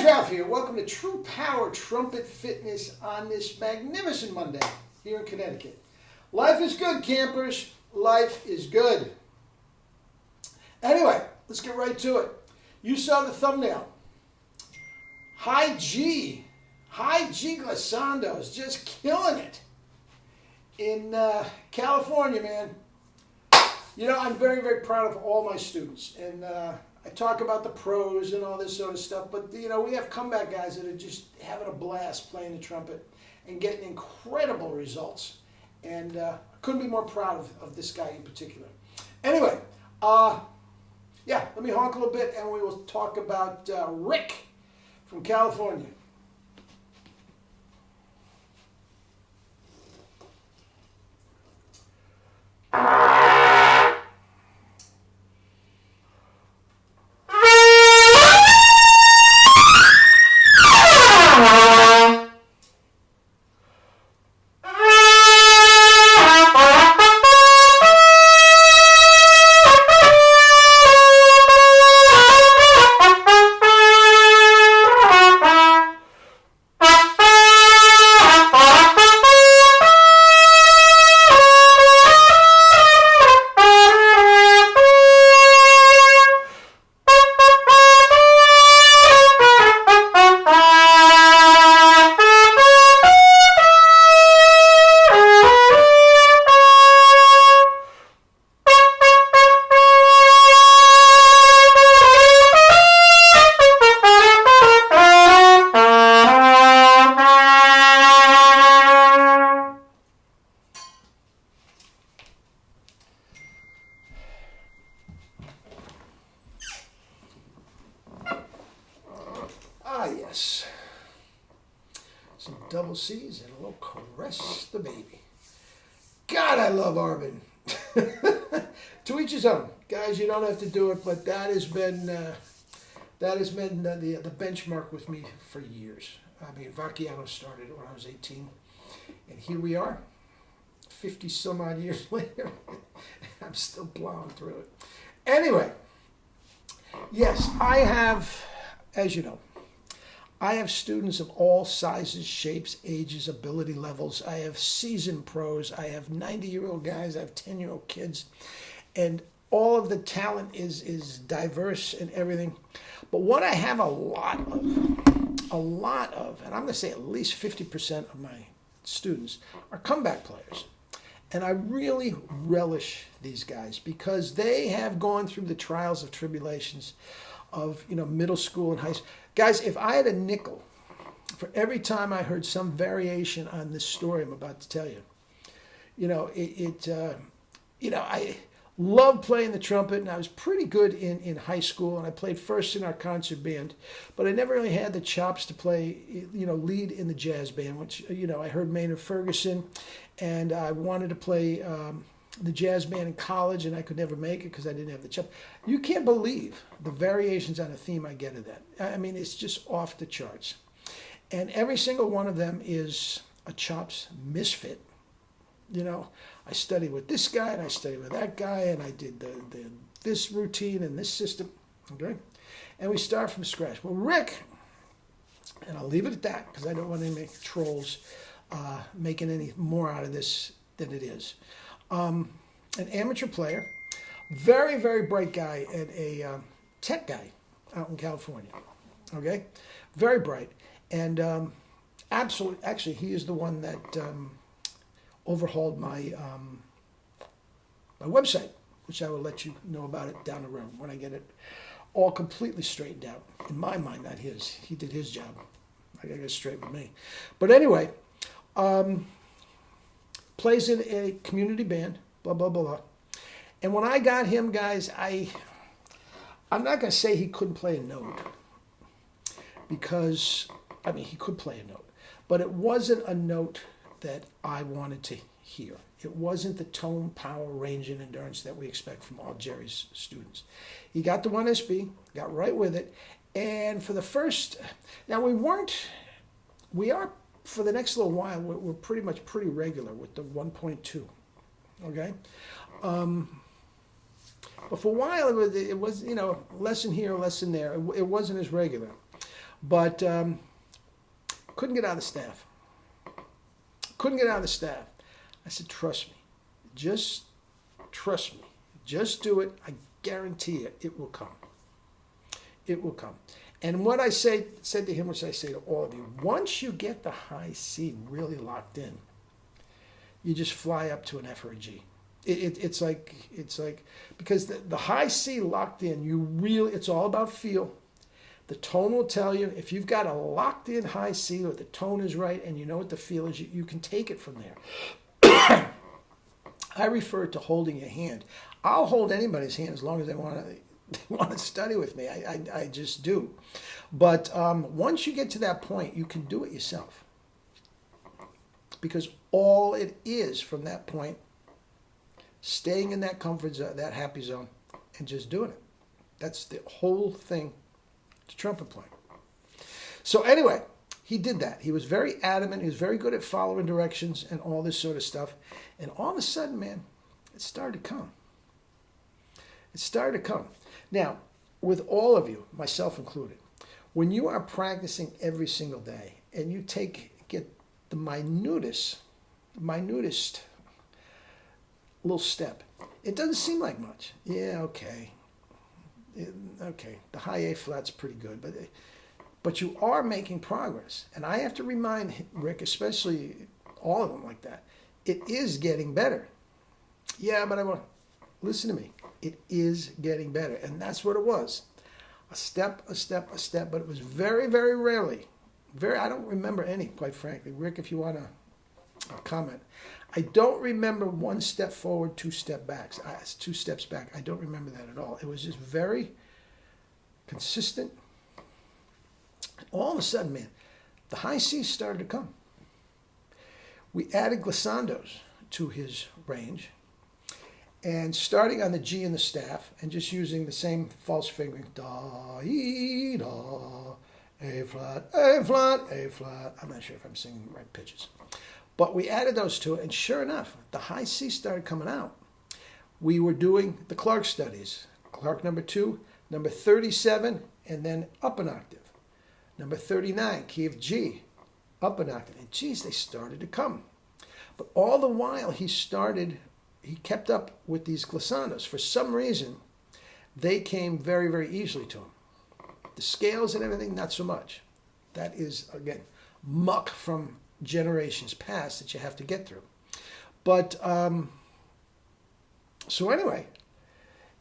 Ralph here. Welcome to True Power Trumpet Fitness on this magnificent Monday here in Connecticut. Life is good, campers. Life is good. Anyway, let's get right to it. You saw the thumbnail. High G Glissando is just killing it in California, man. You know, I'm very, very proud of all my students. And I talk about the pros and all this sort of stuff, but you know, we have comeback guys that are just having a blast playing the trumpet and getting incredible results. And I couldn't be more proud of this guy in particular. Anyway, yeah, let me honk a little bit and we will talk about Rick from California. Ah, yes. Some double C's and a little caress the baby. God, I love Arvin. To each his own. Guys, you don't have to do it, but that has been the benchmark with me for years. I mean, Vacchiano started when I was 18, and here we are, 50 some odd years later. I'm still plowing through it. Anyway, yes, I have, as you know, I have students of all sizes, shapes, ages, ability levels. I have seasoned pros. I have 90-year-old guys. I have 10-year-old kids. And all of the talent is diverse and everything. But what I have a lot of, and I'm going to say at least 50% of my students are comeback players. And I really relish these guys because they have gone through the trials of tribulations of, you know, middle school and high school. Guys, if I had a nickel for every time I heard some variation on this story I'm about to tell you, you know, I loved playing the trumpet, and I was pretty good in high school, and I played first in our concert band, but I never really had the chops to play, you know, lead in the jazz band, which, you know, I heard Maynard Ferguson, and I wanted to play the jazz band in college, and I could never make it because I didn't have the chop. You can't believe the variations on a theme I get of that. I mean, it's just off the charts. And every single one of them is a chops misfit. You know, I studied with this guy, and I studied with that guy, and I did this routine and this system, okay? And we start from scratch. Well, Rick, and I'll leave it at that because I don't want any trolls making any more out of this than it is. An amateur player, very, very bright guy, and a tech guy out in California. Okay, very bright, and absolutely. Actually, he is the one that overhauled my my website, which I will let you know about it down the road when I get it all completely straightened out. In my mind, not his. He did his job. I got to get straight with me. But anyway. Plays in a community band, blah, blah, blah, blah. And when I got him, guys, I'm not going to say he couldn't play a note because, I mean, he could play a note, but it wasn't a note that I wanted to hear. It wasn't the tone, power, range, and endurance that we expect from all Jerry's students. He got the 1SB, got right with it, and for the first, now we are for the next little while, we're pretty much pretty regular with the 1.2, okay? But for a while, it was, you know, lesson here, lesson there. It wasn't as regular. But couldn't get out of the staff. Couldn't get out of the staff. I said, trust me. Just trust me. Just do it. I guarantee you, it will come. It will come. And what I said to him, which I say to all of you, once you get the high C really locked in, you just fly up to an F or a G. It's like because the high C locked in, it's all about feel. The tone will tell you if you've got a locked in high C or the tone is right and you know what the feel is, you can take it from there. I refer to holding your hand. I'll hold anybody's hand as long as they want to study with me. I just do. But once you get to that point, you can do it yourself. Because all it is from that point, staying in that comfort zone, that happy zone, and just doing it. That's the whole thing to trumpet playing. So anyway, he did that. He was very adamant. He was very good at following directions and all this sort of stuff. And all of a sudden, man, it started to come. It started to come. Now, with all of you, myself included, when you are practicing every single day and you get the minutest little step, it doesn't seem like much. Yeah, okay. Okay, the high A flat's pretty good, but you are making progress. And I have to remind Rick, especially all of them like that, it is getting better. Yeah, but listen to me. It is getting better. And that's what it was. A step, but it was very, very rarely. I don't remember any, quite frankly. Rick, if you want to comment. I don't remember one step forward, two steps back. I don't remember that at all. It was just very consistent. All of a sudden, man, the high C's started to come. We added glissandos to his range, and starting on the G in the staff, and just using the same false fingering, da, e, da, A flat, A flat, A flat. I'm not sure if I'm singing the right pitches. But we added those to it, and sure enough, the high C started coming out. We were doing the Clark studies. Clark number 2, number 37, and then up an octave. Number 39, key of G, up an octave. And geez, they started to come. But all the while he kept up with these glissandos. For some reason, they came very, very easily to him. The scales and everything, not so much. That is, again, muck from generations past that you have to get through. But, so anyway,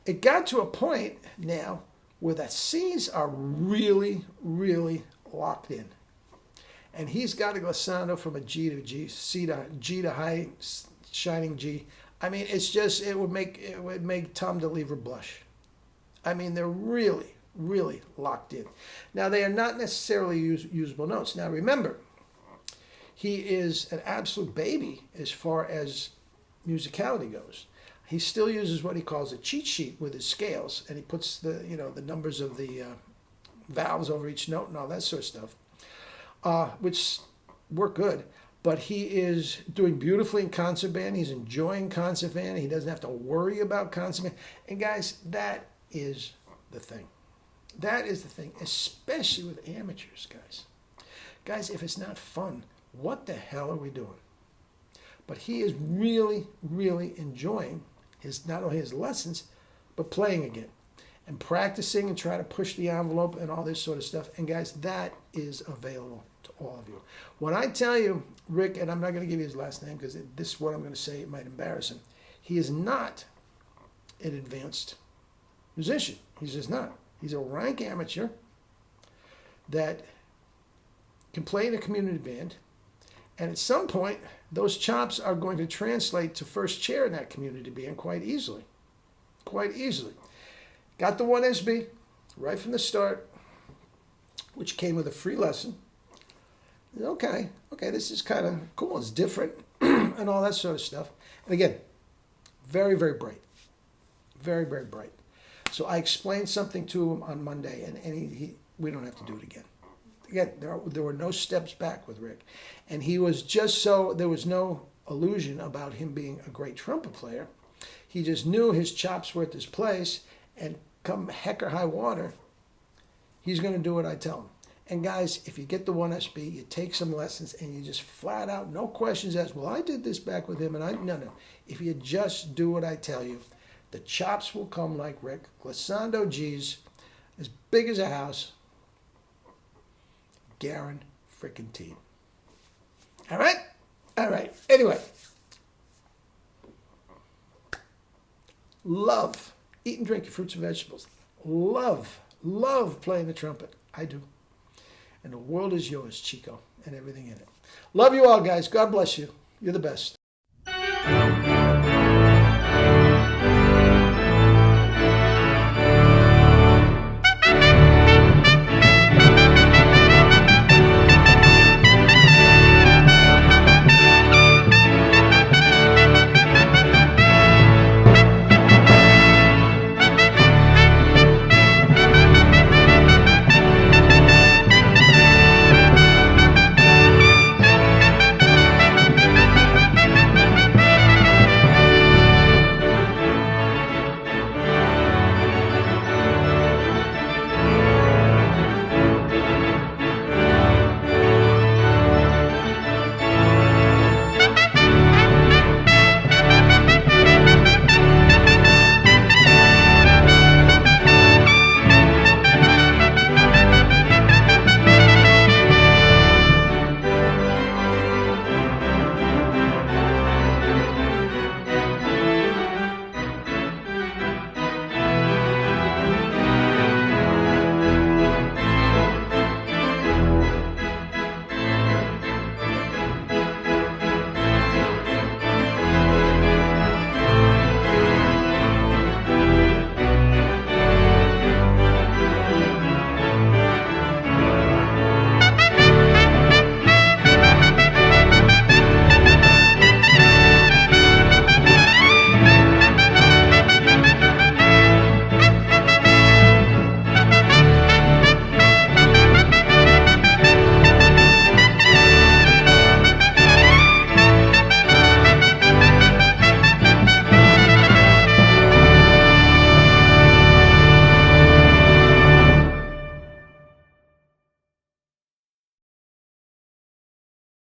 it got to a point now where the C's are really, really locked in. And he's got a glissando from a G to G, C to G to high, shining G. I mean, it's just, it would make Tom DeLever blush. I mean, they're really, really locked in. Now, they are not necessarily usable notes. Now, remember, he is an absolute baby as far as musicality goes. He still uses what he calls a cheat sheet with his scales, and he puts the numbers of the valves over each note and all that sort of stuff, which work good. But he is doing beautifully in concert band. He's enjoying concert band. He doesn't have to worry about concert band. And guys, that is the thing. That is the thing, especially with amateurs, guys. Guys, if it's not fun, what the hell are we doing? But he is really, really enjoying not only his lessons, but playing again and practicing and trying to push the envelope and all this sort of stuff. And guys, that is available to all of you. When I tell you, Rick, and I'm not going to give you his last name because this is what I'm going to say, it might embarrass him. He is not an advanced musician. He's just not. He's a rank amateur that can play in a community band. And at some point, those chops are going to translate to first chair in that community band quite easily. Quite easily. Got the 1SB right from the start, which came with a free lesson. Okay, this is kind of cool. It's different and all that sort of stuff. And again, very, very bright. Very, very bright. So I explained something to him on Monday, and we don't have to do it again. Again, there were no steps back with Rick. And he was just there was no illusion about him being a great trumpet player. He just knew his chops were at this place, and come heck or high water, he's going to do what I tell him. And guys, if you get the 1SB, you take some lessons and you just flat out, no questions asked, well, I did this back with him, and no. If you just do what I tell you, the chops will come like Rick. Glissando G's, as big as a house. Guaranteed. All right? All right. Anyway. Love eating, drinking fruits and vegetables. Love playing the trumpet. I do. And the world is yours, Chico, and everything in it. Love you all, guys. God bless you. You're the best.